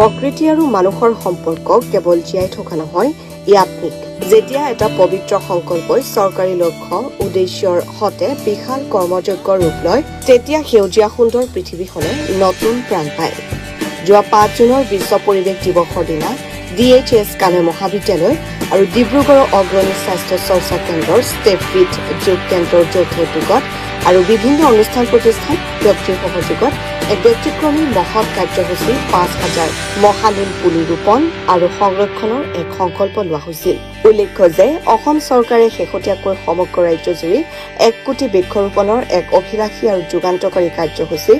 প্ৰকৃতি আৰু মানুহৰ সম্পৰ্ক কেৱল জীয়াই থকা নহয়, ই আত্মিক। যেতিয়া এটা পবিত্ৰ সংকল্পই চৰকাৰী লক্ষ্য উদ্দেশ্যৰ সতে বিশাল কৰ্মযজ্ঞৰ ৰূপ লয়, তেতিয়া সেউজীয়া সুন্দৰ পৃথিৱীখনে নতুন প্ৰাণ পায়। যোৱা 5 জুনৰ বিশ্ব পৰিৱেশ দিৱসৰ দিনা DHS কানৈ মহাবিদ্যালয় আৰু ডিব্ৰুগড়ৰ অগ্ৰণী স্বাস্থ্য চৰ্চা কেন্দ্ৰৰ ষ্টেপফিট যোগ কেন্দ্ৰৰ যৌথ উদ্যোগত আৰু বিভিন্ন অনুষ্ঠান প্ৰতিষ্ঠান ব্যক্তিৰ সহযোগত এক ব্যতিক্ৰমী মহৎ কাৰ্যসূচী 5,000 মহানীম পুলি ৰোপণ আৰু সংৰক্ষণৰ এক সংকল্প লোৱা হৈছিল। উল্লেখ্য যে অসম চৰকাৰে শেহতীয়াকৈ সমগ্ৰ ৰাজ্যজুৰি 1 কোটি বৃক্ষৰোপণৰ এক অভিলাষী আৰু যুগান্তকাৰী কাৰ্যসূচী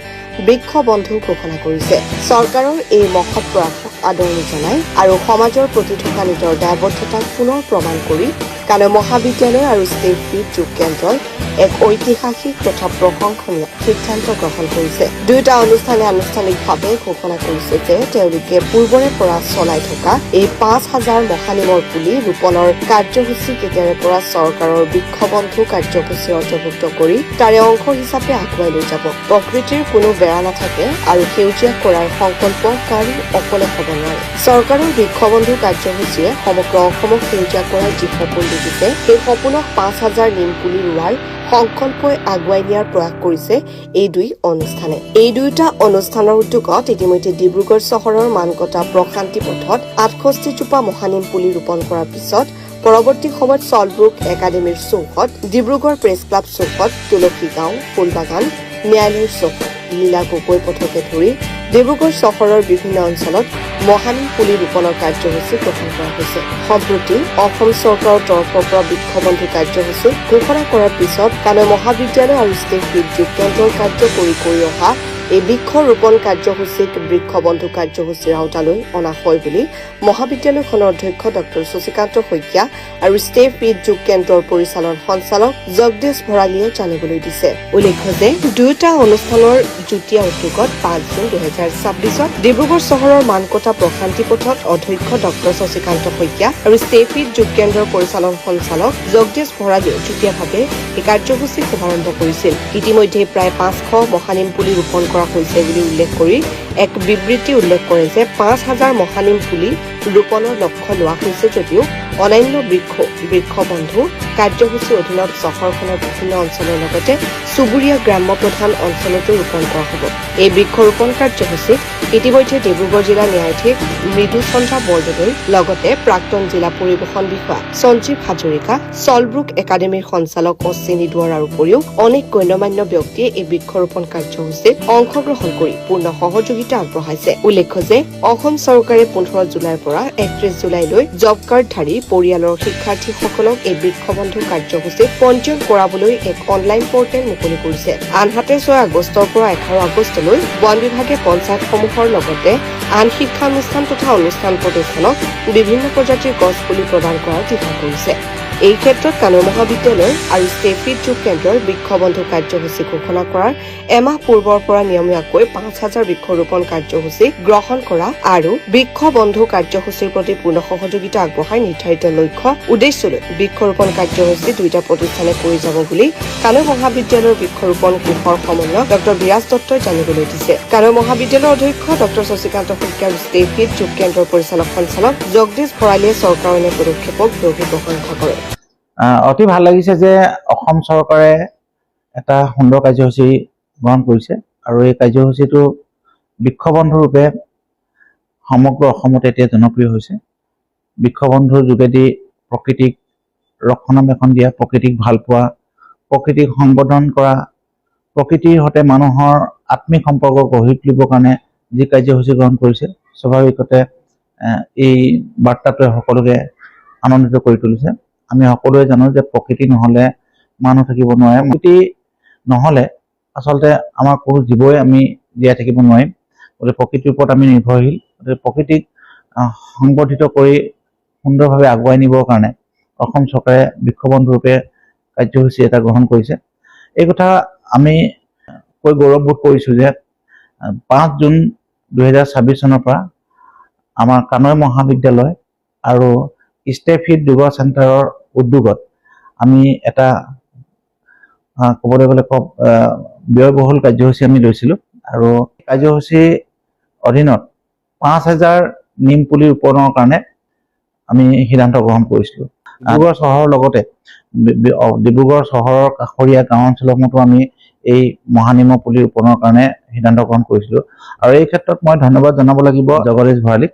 বৃক্ষ বন্ধু ঘোষণা কৰিছে। চৰকাৰৰ এই মহৎ প্ৰয়াসক আদৰণি জনাই আৰু সমাজৰ প্ৰতি থকা নিজৰ দায়বদ্ধতাক পুনৰ প্ৰমাণ কৰি কানৈ মহাবিদ্যালয় আৰু ষ্টেপফিট যোগ কেন্দ্ৰই এক ঐতিহাসিক তথা প্ৰশংসনীয় সিদ্ধান্ত গ্ৰহণ কৰিছে। দুয়োটা অনুষ্ঠানে আনুষ্ঠানিকভাৱে ঘোষণা কৰিছে যে তেওঁলোকে পূৰ্বৰে পৰা চলাই থকা এই 5,000 মহানিমৰ পুলি ৰোপণৰ কাৰ্যসূচী কেতিয়াৰে পৰা চৰকাৰৰ বৃক্ষবন্ধু কাৰ্যসূচী অন্তৰ্ভুক্ত কৰি তাৰে অংশ হিচাপে আগুৱাই লৈ যাব। প্ৰকৃতিৰ কোনো বেৰা নাথাকে আৰু সেউজীয়া কৰাৰ সংকল্প কাৰো অকলে হ'ব নোৱাৰে। চৰকাৰৰ বৃক্ষবন্ধু কাৰ্যসূচীয়ে সমগ্ৰ অসমক সেউজীয়া কৰাৰ যি সপোন দেখিছে, সেই সপোনক 5,000 নিম পুলি ৰোৱাৰ সংকল্পই আগুৱাই নিয়াৰ প্ৰয়াস কৰিছে এই দুই অনুষ্ঠানে। এই দুয়োটা অনুষ্ঠানৰ উদ্যোগত ইতিমধ্যে ডিব্ৰুগড় চহৰৰ মানকটা প্ৰশান্তি পথত 68 জোপা মহানিম পুলি ৰোপণ কৰাৰ পিছত পৰৱৰ্তী সময়ত চলব্ৰুক একাডেমীৰ চৌহদ, ডিব্ৰুগড় প্ৰেছ ক্লাব চৌহদ, তুলসী গাঁও, ফুলবাগান, ন্যায়ালয়ৰ চৌহদ, লীলা গগৈ পথকে ধৰি ডিব্ৰুগড় চহৰৰ বিভিন্ন অঞ্চলত মহানিম পুলি ৰোপণৰ কাৰ্যসূচী গ্ৰহণ কৰা হৈছে। সম্প্ৰতি অসম চৰকাৰৰ তৰফৰ পৰা বৃক্ষবন্ধু কাৰ্যসূচী ঘোষণা কৰাৰ পিছত কানৈ মহাবিদ্যালয় আৰু ষ্টেপফিট যোগ কেন্দ্ৰৰ কাৰ্যকৰী কৰি অহা এই বৃক্ষ ৰোপণ কাৰ্যসূচীক বৃক্ষবন্ধু কাৰ্যসূচীৰ আওতালৈ অনা হয় বুলি মহাবিদ্যালয়খনৰ অধ্যক্ষ ডক্টৰ শশীকান্ত শইকীয়া আৰু ষ্টেপফিট যোগ কেন্দ্ৰৰ পৰিচালন সঞ্চালক জগদীশ ভৰালীয়ে জানিবলৈ দিছে। উল্লেখ্য যে দুয়োটা অনুষ্ঠানৰ যুটীয়া উদ্যোগত 5 জুন 2026 ডিব্ৰুগড় চহৰৰ মানকটা প্ৰশান্তি পথত অধ্যক্ষ ডক্টৰ শশীকান্ত শইকীয়া আৰু ষ্টেপফিট যোগ কেন্দ্ৰৰ পৰিচালন সঞ্চালক জগদীশ ভৰালীয়ে যুটীয়াভাৱে এই কাৰ্যসূচী শুভাৰম্ভ কৰিছিল। ইতিমধ্যে প্ৰায় 500 মহানিম পুলি ৰোপণ কৰা হৈছে বুলি উল্লেখ কৰি এক বিবৃতি উল্লেখ কৰে যে 5,000 মহানিম পুলি ৰোপণৰ লক্ষ্য লোৱা হৈছে যদিও অন্যান্য বৃক্ষ বন্ধু কাৰ্যসূচীৰ অধীনত চহৰখনৰ বিভিন্ন অঞ্চলৰ লগতে চুবুৰীয়া গ্ৰাম্য প্ৰধান অঞ্চলতো ৰোপণ কৰা হ'ব। এই বৃক্ষৰোপণ কাৰ্যসূচীত ইতিমধ্যে ডিব্ৰুগড় জিলা ন্যায়াধীশ মৃদুচন্দ্ৰা বৰদলৈ লগতে প্ৰাক্তন জিলা পৰিবহণ বিষয়া সঞ্জীৱ হাজৰিকা, চলব্ৰুক একাডেমীৰ সঞ্চালক অশ্বিনী দুৱৰাৰ উপৰিও অনেক গণ্যমান্য ব্যক্তিয়ে এই বৃক্ষৰোপণ কাৰ্যসূচীত অংশগ্ৰহণ কৰি পূৰ্ণ সহযোগিতা আগবঢ়াইছে। উল্লেখ্য যে অসম চৰকাৰে 15 জুলাইৰ পৰা 31 জুলাইলৈ জব কাৰ্ডধাৰী পৰিয়ালৰ শিক্ষাৰ্থীসকলক এই বৃক্ষবন্ধু কাৰ্যসূচীত পঞ্জীয়ন কৰাবলৈ এক অনলাইন পৰ্টেল মুকলি কৰিছে। আনহাতে 6 আগষ্টৰ পৰা 11 আগষ্টলৈ বন বিভাগে পঞ্চায়তসমূহৰ লগতে আন শিক্ষানুষ্ঠান তথা অনুষ্ঠান প্ৰতিষ্ঠানক বিভিন্ন প্ৰজাতিৰ গছ পুলি প্ৰদান কৰাৰ দিহা কৰিছে। এই ক্ষেত্ৰত কানৈ মহাবিদ্যালয় আৰু ষ্টেপফিট যোগ কেন্দ্ৰৰ বৃক্ষবন্ধু কাৰ্যসূচী ঘোষণা কৰাৰ এমাহ পূৰ্বৰ পৰা নিয়মীয়াকৈ 5,000 বৃক্ষৰোপণ কাৰ্যসূচী গ্ৰহণ কৰা আৰু বৃক্ষবন্ধু কাৰ্যসূচীৰ প্ৰতি পূৰ্ণ সহযোগিতা আগবঢ়াই নিৰ্ধাৰিত লক্ষ্য উদ্দেশ্যলৈ বৃক্ষৰোপণ কাৰ্যসূচী দুয়োটা প্ৰতিষ্ঠানে কৰি যাব বুলি কানৈ মহাবিদ্যালয়ৰ বৃক্ষৰোপণ কোষৰ সমন্বয়ক ডক্টৰ বিৰাজ দত্তই জানিবলৈ দিছে। কানৈ মহাবিদ্যালয়ৰ অধ্যক্ষ ডক্টৰ শশীকান্ত শইকীয়া আৰু ষ্টেপফিট যোগ কেন্দ্ৰৰ পৰিচালক সঞ্চালক জগদীশ ভৰালীয়ে চৰকাৰৰ এনে পদক্ষেপক গভীৰ প্ৰশংসা কৰে। অতি ভাল লাগিছে যে অসম চৰকাৰে এটা সুন্দৰ কাৰ্যসূচী গ্ৰহণ কৰিছে আৰু এই কাৰ্যসূচীটো বৃক্ষবন্ধু ৰূপে সমগ্ৰ অসমতে এতিয়া জনপ্ৰিয় হৈছে। বৃক্ষবন্ধুৰ যোগেদি প্ৰকৃতিক ৰক্ষণাবেক্ষণ দিয়া, প্ৰকৃতিক ভাল পোৱা, প্ৰকৃতিক সম্বোধন কৰা, প্ৰকৃতিৰ সৈতে মানুহৰ আত্মিক সম্পৰ্ক গঢ়ি তুলিবৰ কাৰণে যি কাৰ্যসূচী গ্ৰহণ কৰিছে, স্বাভাৱিকতে এই বাৰ্তাটোৱে সকলোকে আনন্দিত কৰি তুলিছে। আমি সকলোৱে জানো যে প্ৰকৃতি নহলে মানুহ থাকিব নোৱাৰে, প্ৰকৃতি নহলে আচলতে আমাৰ কোনো জীৱই আমি জীয়াই থাকিব নোৱাৰিম। গতিকে প্ৰকৃতিৰ ওপৰত আমি নিৰ্ভৰশীল। গতিকে প্ৰকৃতিক সংবৰ্ধিত কৰি সুন্দৰভাৱে আগুৱাই নিবৰ কাৰণে অসম চৰকাৰে বৃক্ষবন্ধু ৰূপে কাৰ্যসূচী এটা গ্ৰহণ কৰিছে। এই কথা আমি কৈ গৌৰৱবোধ কৰিছোঁ যে 5 জুন 2026 চনৰ পৰা আমাৰ কানৈ মহাবিদ্যালয় আৰু ষ্টেপফিট যোগ চেণ্টাৰৰ উদ্যোগত আমি এটা ক'বলৈ গ'লে ব্যয়বহুল কাৰ্যসূচী আমি লৈছিলোঁ আৰু কাৰ্যসূচীৰ অধীনত 5,000 নিম পুলি ৰোপণৰ কাৰণে আমি সিদ্ধান্ত গ্ৰহণ কৰিছিলোঁ। ডিব্ৰুগড় চহৰৰ লগতে ডিব্ৰুগড় চহৰৰ কাষৰীয়া গাঁও অঞ্চলসমূহতো আমি এই মহানিমৰ পুলি ৰোপণৰ কাৰণে সিদ্ধান্ত গ্ৰহণ কৰিছিলোঁ। আৰু এই ক্ষেত্ৰত মই ধন্যবাদ জনাব লাগিব জগদীশ ভৰালীক।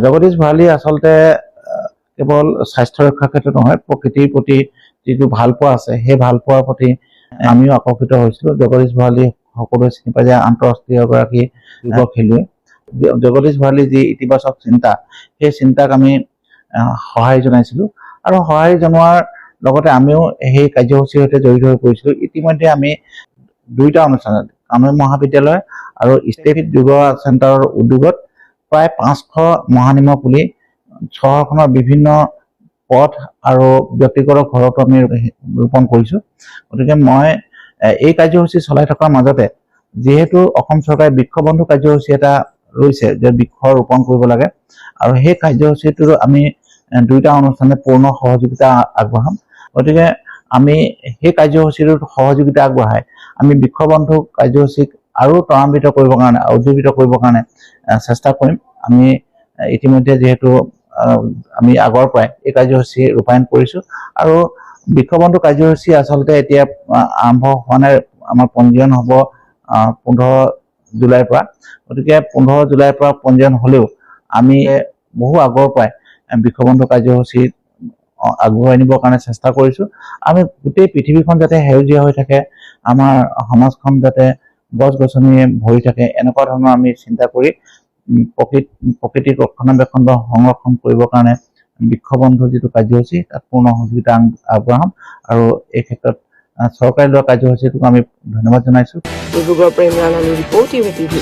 জগদীশ ভৰালী আচলতে কেৱল স্বাস্থ্য ৰক্ষাৰ ক্ষেত্ৰত নহয়, প্ৰকৃতিৰ প্ৰতি যিটো ভালপোৱা আছে সেই ভালপোৱাৰ প্ৰতি আমিও আকৰ্ষিত হৈছিলোঁ। জগদীশ ভৰালী সকলোৱে চিনি পায় যে আন্তঃৰাষ্ট্ৰীয় এগৰাকী যুৱ খেলুৱৈ। জগদীশ ভৰালীৰ যি ইতিবাচক চিন্তা, সেই চিন্তাক আমি সঁহাৰি জনাইছিলোঁ আৰু সঁহাৰি জনোৱাৰ লগতে আমিও সেই কাৰ্যসূচীৰ সৈতে জড়িত হৈ পৰিছিলোঁ। ইতিমধ্যে আমি 2টা অনুষ্ঠানত কামৰূপ মহাবিদ্যালয় আৰু ষ্টেট যোগ চেণ্টাৰৰ উদ্যোগত প্ৰায় 500 মহানিমৰ পুলি চহৰখনৰ বিভিন্ন পথ আৰু ব্যক্তিগত ঘৰতো আমি ৰোপণ কৰিছোঁ। গতিকে মই এই কাৰ্যসূচী চলাই থকাৰ মাজতে যিহেতু অসম চৰকাৰে বৃক্ষবন্ধু কাৰ্যসূচী এটা লৈছে যে বৃক্ষ ৰোপণ কৰিব লাগে, আৰু সেই কাৰ্যসূচীটো আমি 2টা অনুষ্ঠানে পূৰ্ণ সহযোগিতা আগবঢ়াম। গতিকে আমি সেই কাৰ্যসূচীটোত সহযোগিতা আগবঢ়াই আমি বৃক্ষবন্ধু কাৰ্যসূচীক আৰু ত্বৰান্বিত কৰিবৰ কাৰণে, উজ্জীৱিত কৰিবৰ কাৰণে চেষ্টা কৰিম। আমি ইতিমধ্যে যিহেতু আমি আগৰ পৰাই এই কাৰ্যসূচী ৰূপায়ণ কৰিছোঁ আৰু বৃক্ষবন্ধু কাৰ্যসূচী আচলতে এতিয়া আৰম্ভ হোৱা নাই। আমাৰ পঞ্জীয়ন হ'ব 15 জুলাইৰ পৰা। গতিকে 15 জুলাইৰ পৰা পঞ্জীয়ন হ'লেও আমি বহু আগৰ পৰাই বৃক্ষবন্ধু কাৰ্যসূচী আগুৱাই নিবৰ কাৰণে চেষ্টা কৰিছোঁ। আমি গোটেই পৃথিৱীখন যাতে সেউজীয়া হৈ থাকে, আমাৰ সমাজখন যাতে গছ গছনিয়ে ভৰি থাকে, এনেকুৱা ধৰণৰ আমি চিন্তা কৰি প্ৰকৃতিক ৰক্ষণাবেক্ষণ বা সংৰক্ষণ কৰিবৰ কাৰণে বৃক্ষবন্ধু যিটো কাৰ্যসূচী তাত পূৰ্ণ সহযোগিতা আগবঢ়াম। আৰু এই ক্ষেত্ৰত চৰকাৰে লোৱা কাৰ্যসূচীটোক আমি ধন্যবাদ জনাইছোঁ। ডিব্ৰুগড় পৰা ইমৰান আলী ৰিপৰ্ট, UATV।